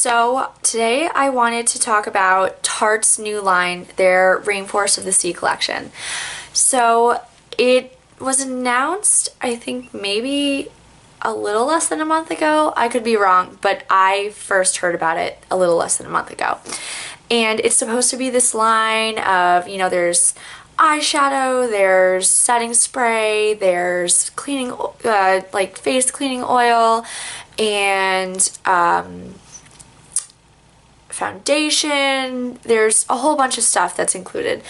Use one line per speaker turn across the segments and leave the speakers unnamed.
So today I wanted to talk about Tarte's new line, their Rainforest of the Sea collection. So it was announced, I think maybe a little less than a month ago. I could be wrong, but I first heard about it a little less than a month ago. And it's supposed to be this line of, there's eyeshadow, there's setting spray, there's cleaning, like face cleaning oil, and foundation. There's a whole bunch of stuff that's included.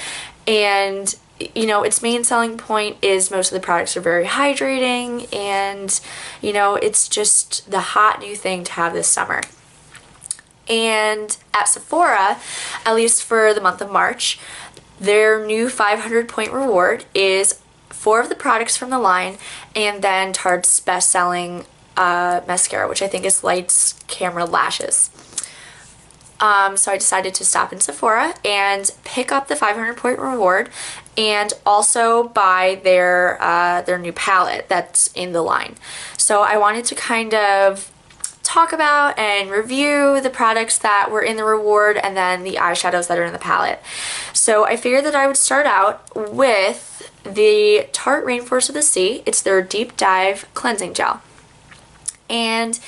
And its main selling point is most of the products are very hydrating, and it's just the hot new thing to have this summer. And at Sephora, at least for the month of March, their new 500-point reward is 4 of the products from the line, and then Tarte's best-selling mascara, which I think is Lights Camera Lashes. So I decided to stop in Sephora and pick up the 500-point reward, and also buy their new palette that's in the line. So I wanted to kind of talk about and review the products that were in the reward and then the eyeshadows that are in the palette. So I figured that I would start out with the Tarte Rainforest of the Sea. It's their Deep Dive Cleansing Gel. And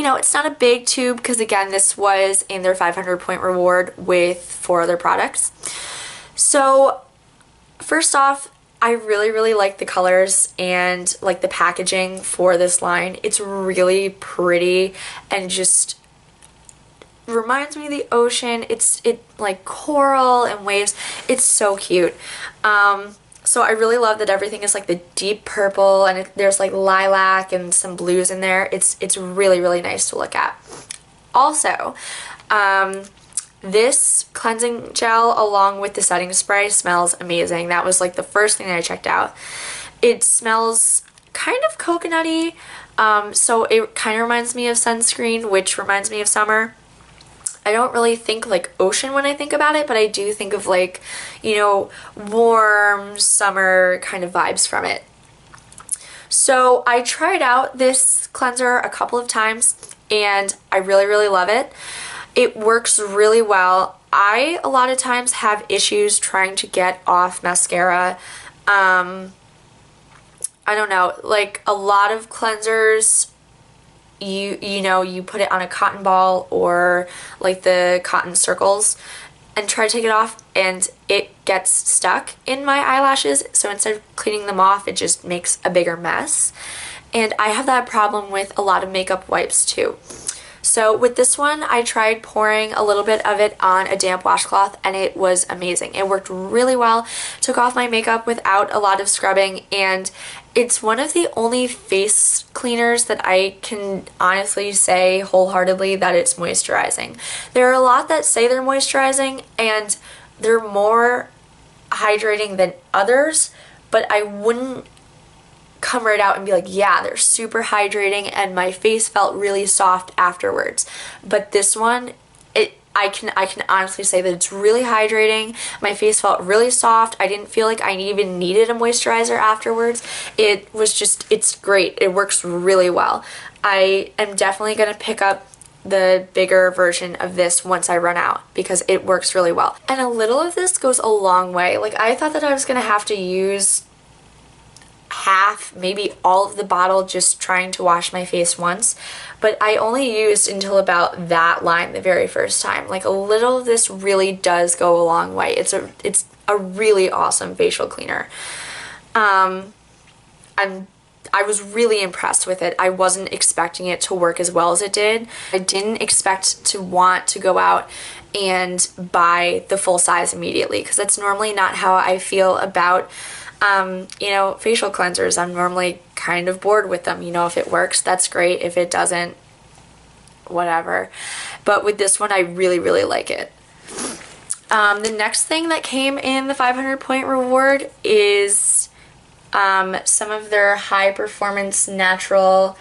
it's not a big tube because, again, this was in their 500-point reward with 4 other products. So first off, I really like the colors and like the packaging for this line. It's really pretty and just reminds me of the ocean. It like coral and waves. It's so cute. So I really love that everything is like the deep purple, and there's like lilac and some blues in there. It's really nice to look at. Also, this cleansing gel along with the setting spray smells amazing. That was like the first thing that I checked out. It smells kind of coconutty, so it kind of reminds me of sunscreen, which reminds me of summer. I don't really think like ocean when I think about it, but I do think of like, warm summer kind of vibes from it. So I tried out this cleanser a couple of times and I really love it. It works really well. I a lot of times have issues trying to get off mascara. I don't know, like a lot of cleansers, you put it on a cotton ball or like the cotton circles and try to take it off, and it gets stuck in my eyelashes. So instead of cleaning them off, it just makes a bigger mess. And I have that problem with a lot of makeup wipes too. So with this one, I tried pouring a little bit of it on a damp washcloth, and it was amazing. It worked really well, took off my makeup without a lot of scrubbing, and it's one of the only face cleaners that I can honestly say wholeheartedly that it's moisturizing. There are a lot that say they're moisturizing, and they're more hydrating than others, but I wouldn't come right out and be like, yeah, they're super hydrating and my face felt really soft afterwards. But this one, I can honestly say that it's really hydrating. My face felt really soft. I didn't feel like I even needed a moisturizer afterwards. It's great. It works really well. I am definitely going to pick up the bigger version of this once I run out because it works really well. And a little of this goes a long way. Like, I thought that I was going to have to use half, maybe all of the bottle just trying to wash my face once, but I only used until about that line the very first time. Like, a little of this really does go a long way. It's a really awesome facial cleaner. I was really impressed with it. I wasn't expecting it to work as well as it did. I didn't expect to want to go out and buy the full size immediately, because that's normally not how I feel about facial cleansers. I'm normally kind of bored with them. If it works, that's great. If it doesn't, whatever. But with this one, I really like it. The next thing that came in the 500-point reward is some of their high performance natural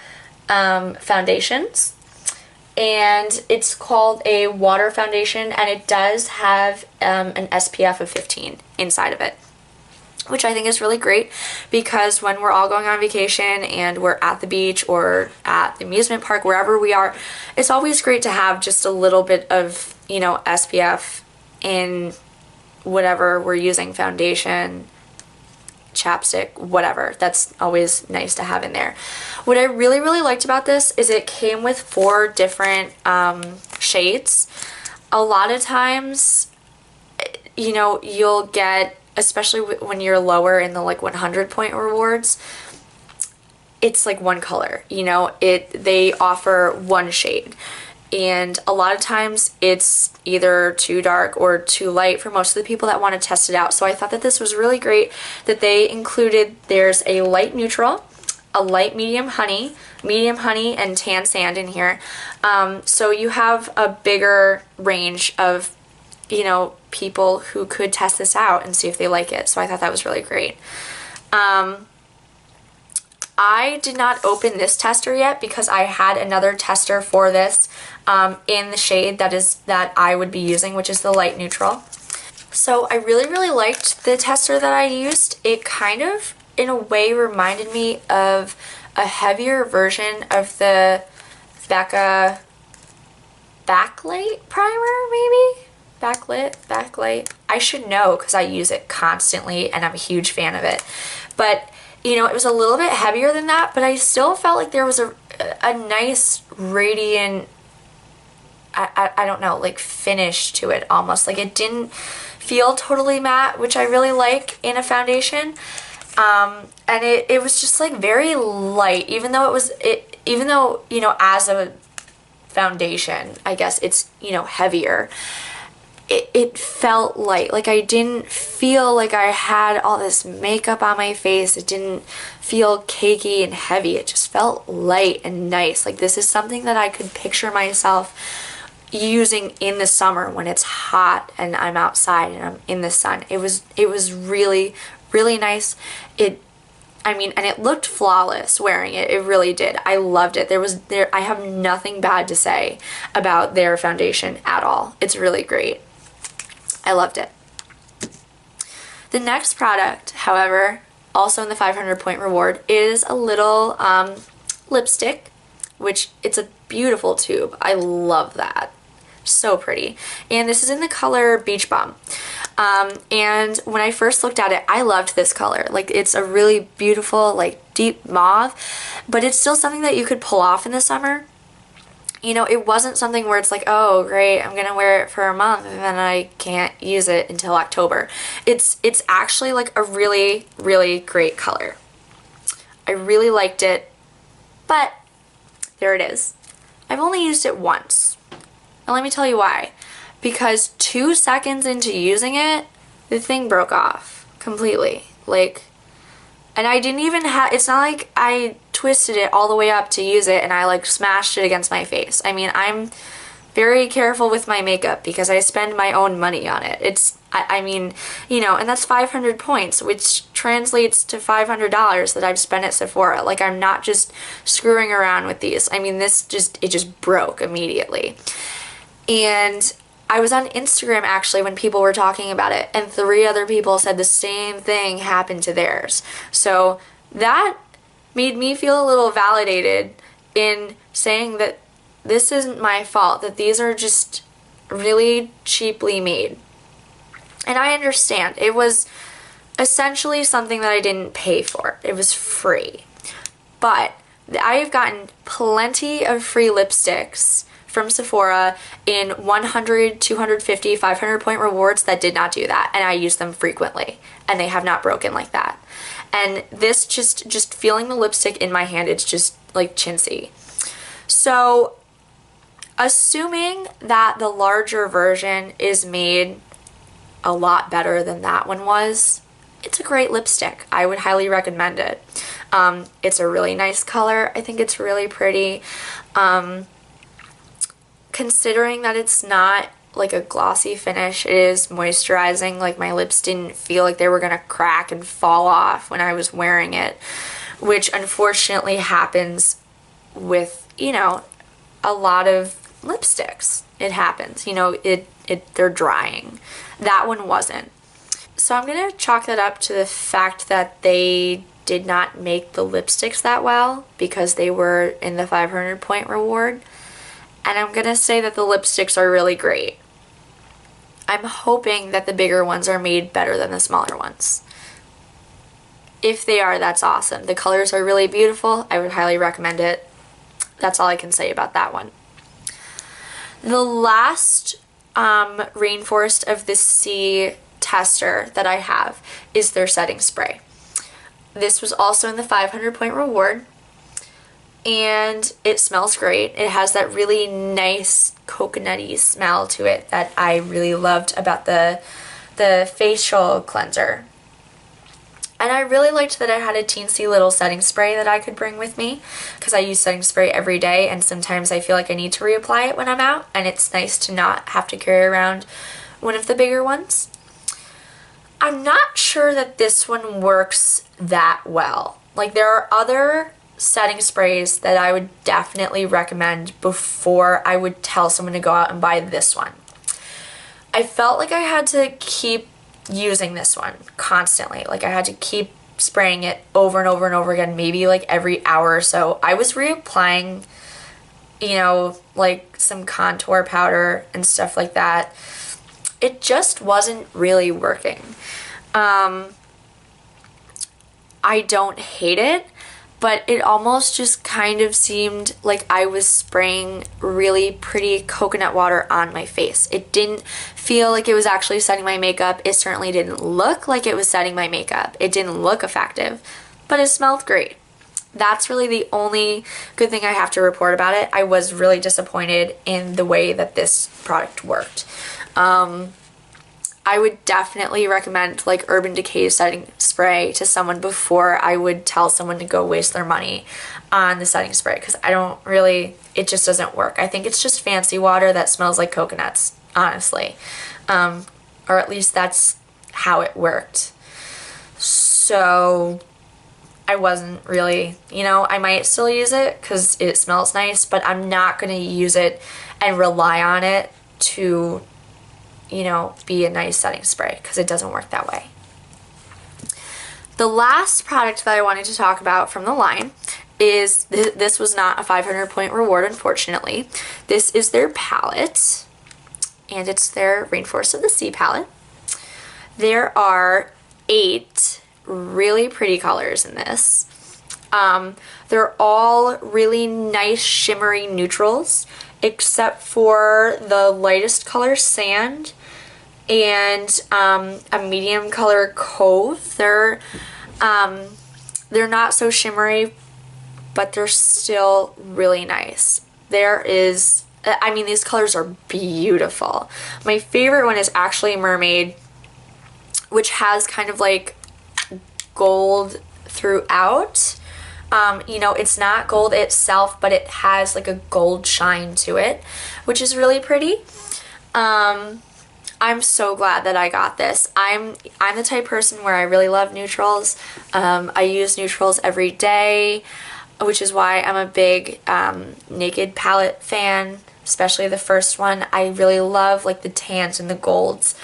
foundations. And it's called a water foundation, and it does have an SPF of 15 inside of it. which I think is really great because when we're all going on vacation and we're at the beach or at the amusement park, wherever we are, it's always great to have just a little bit of, you know, SPF in whatever we're using, foundation, chapstick, whatever. That's always nice to have in there. What I really, really liked about this is it came with 4 different shades. A lot of times, you know, you'll get, especially when you're lower in the like 100 point rewards, it's like one color, you know, they offer one shade. And a lot of times it's either too dark or too light for most of the people that want to test it out. So I thought that this was really great that they included, there's a light neutral, a light medium honey, and tan sand in here. So you have a bigger range of, you know, people who could test this out and see if they like it. So I thought that was really great. I did not open this tester yet because I had another tester for this in the shade that I would be using, which is the light neutral. So I really, really liked the tester that I used. It kind of, in a way, reminded me of a heavier version of the Becca Backlight Primer, maybe? Backlight. I should know because I use it constantly and I'm a huge fan of it. But you know, it was a little bit heavier than that, but I still felt like there was a nice radiant, I don't know, like finish to it almost. Like it didn't feel totally matte, which I really like in a foundation. And it was just like very light, even though you know, as a foundation, I guess it's, you know, heavier. It felt light. Like I didn't feel like I had all this makeup on my face. It didn't feel cakey and heavy. It just felt light and nice. Like this is something that I could picture myself using in the summer when it's hot and I'm outside and I'm in the sun. It was really, really nice. And it looked flawless wearing it. It really did. I loved it. I have nothing bad to say about their foundation at all. It's really great. I loved it. The next product, however, also in the 500 point reward, is a little lipstick, which it's a beautiful tube. I love that. So pretty. And this is in the color Beach Bum. And when I first looked at it, I loved this color. Like it's a really beautiful, like deep mauve, but it's still something that you could pull off in the summer. You know, it wasn't something where it's like, oh great, I'm gonna wear it for a month and then I can't use it until October. It's actually like a really, really great color. I really liked it, but there it is. I've only used it once. And let me tell you why. Because 2 seconds into using it, the thing broke off completely. Like, and I didn't even have, it's not like I twisted it all the way up to use it and I like smashed it against my face. I mean, I'm very careful with my makeup because I spend my own money on it. I mean, you know, and that's 500 points, which translates to $500 that I've spent at Sephora. Like, I'm not just screwing around with these. I mean, it just broke immediately. And I was on Instagram actually when people were talking about it, and 3 other people said the same thing happened to theirs. So that made me feel a little validated in saying that this isn't my fault, that these are just really cheaply made. And I understand. It was essentially something that I didn't pay for. It was free. But I have gotten plenty of free lipsticks from Sephora in 100, 250, 500 point rewards that did not do that, and I use them frequently and they have not broken like that. And this just feeling the lipstick in my hand, it's just like chintzy. So assuming that the larger version is made a lot better than that one was, it's a great lipstick. I would highly recommend it. It's a really nice color. I think it's really pretty. Considering that it's not like a glossy finish, it is moisturizing. Like my lips didn't feel like they were gonna crack and fall off when I was wearing it, which unfortunately happens with, you know, a lot of lipsticks. It happens, you know, they're drying. That one wasn't. So I'm going to chalk that up to the fact that they did not make the lipsticks that well because they were in the 500 point reward. And I'm going to say that the lipsticks are really great. I'm hoping that the bigger ones are made better than the smaller ones. If they are, that's awesome. The colors are really beautiful. I would highly recommend it. That's all I can say about that one. The last Rainforest of the Sea tester that I have is their setting spray. This was also in the 500 point reward, and it smells great. It has that really nice coconutty smell to it that I really loved about the facial cleanser. And I really liked that it had a teensy little setting spray that I could bring with me because I use setting spray every day, and sometimes I feel like I need to reapply it when I'm out, and it's nice to not have to carry around one of the bigger ones. I'm not sure that this one works that well. Like, there are other setting sprays that I would definitely recommend before I would tell someone to go out and buy this one. I felt like I had to keep using this one constantly. Like, I had to keep spraying it over and over and over again, maybe like every hour or so. I was reapplying, you know, like some contour powder and stuff like that. It just wasn't really working. I don't hate it, but it almost just kind of seemed like I was spraying really pretty coconut water on my face. It didn't feel like it was actually setting my makeup. It certainly didn't look like it was setting my makeup. It didn't look effective, but it smelled great. That's really the only good thing I have to report about it. I was really disappointed in the way that this product worked. I would definitely recommend like Urban Decay's setting spray to someone before I would tell someone to go waste their money on the setting spray, because it just doesn't work. I think it's just fancy water that smells like coconuts, honestly. Or at least that's how it worked. So I wasn't really, I might still use it because it smells nice, but I'm not going to use it and rely on it to be a nice setting spray, because it doesn't work that way. The last product that I wanted to talk about from the line is, this was not a 500 point reward, unfortunately. This is their palette, and it's their Rainforest of the Sea palette. There are 8 really pretty colors in this. They're all really nice shimmery neutrals, except for the lightest color, Sand, and a medium color, Cove. They're not so shimmery, but they're still really nice. These colors are beautiful. My favorite one is actually Mermaid, which has kind of like gold throughout. It's not gold itself, but it has like a gold shine to it, which is really pretty. I'm so glad that I got this. I'm the type of person where I really love neutrals. I use neutrals every day, which is why I'm a big Naked palette fan, especially the first one. I really love like the tans and the golds.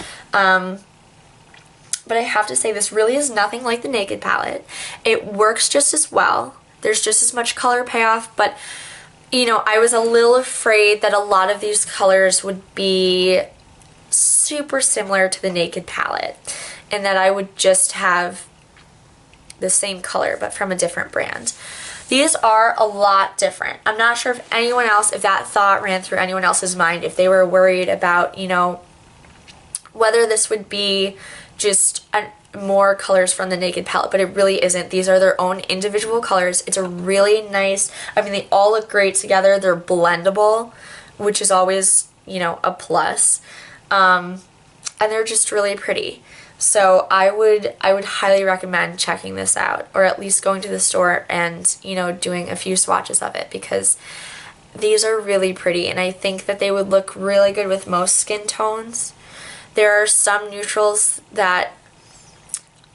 But I have to say, this really is nothing like the Naked palette. It works just as well. There's just as much color payoff, but I was a little afraid that a lot of these colors would be super similar to the Naked palette, and that I would just have the same color but from a different brand. These are a lot different. I'm not sure if that thought ran through anyone else's mind, if they were worried about, whether this would be just more colors from the Naked palette, but it really isn't. These are their own individual colors. It's a really nice, they all look great together. They're blendable, which is always, a plus. And they're just really pretty. So I would highly recommend checking this out, or at least going to the store and, doing a few swatches of it, because these are really pretty, and I think that they would look really good with most skin tones. There are some neutrals that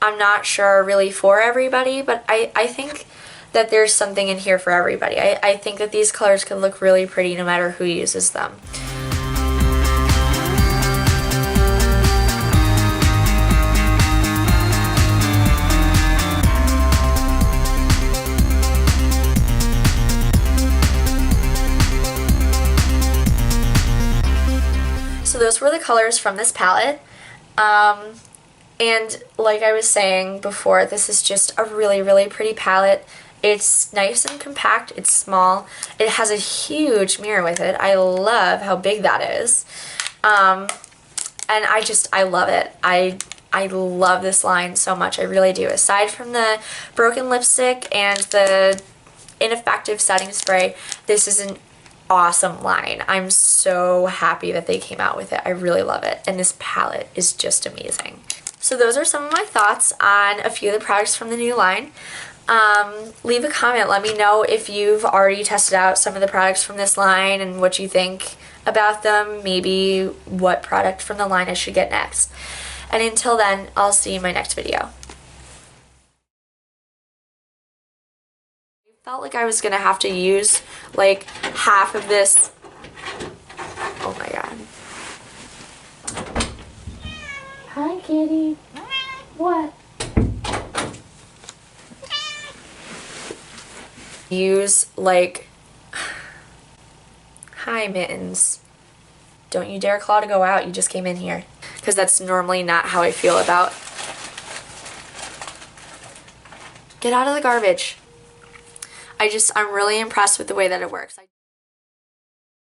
I'm not sure are really for everybody, but I think that there's something in here for everybody. I think that these colors can look really pretty no matter who uses them. those were the colors from this palette. And like I was saying before, this is just a really, really pretty palette. It's nice and compact. It's small. It has a huge mirror with it. I love how big that is. And I love it. I love this line so much. I really do. Aside from the broken lipstick and the ineffective setting spray, this is an awesome line. I'm so happy that they came out with it. I really love it. And this palette is just amazing. So those are some of my thoughts on a few of the products from the new line. Leave a comment. Let me know if you've already tested out some of the products from this line and what you think about them. Maybe what product from the line I should get next. And until then, I'll see you in my next video. I felt like I was gonna have to use like half of this. Oh my god. Hi, kitty. What? Use like, hi Mittens. Don't you dare claw to go out, you just came in here. Because that's normally not how I feel about. Get out of the garbage. I'm really impressed with the way that it works.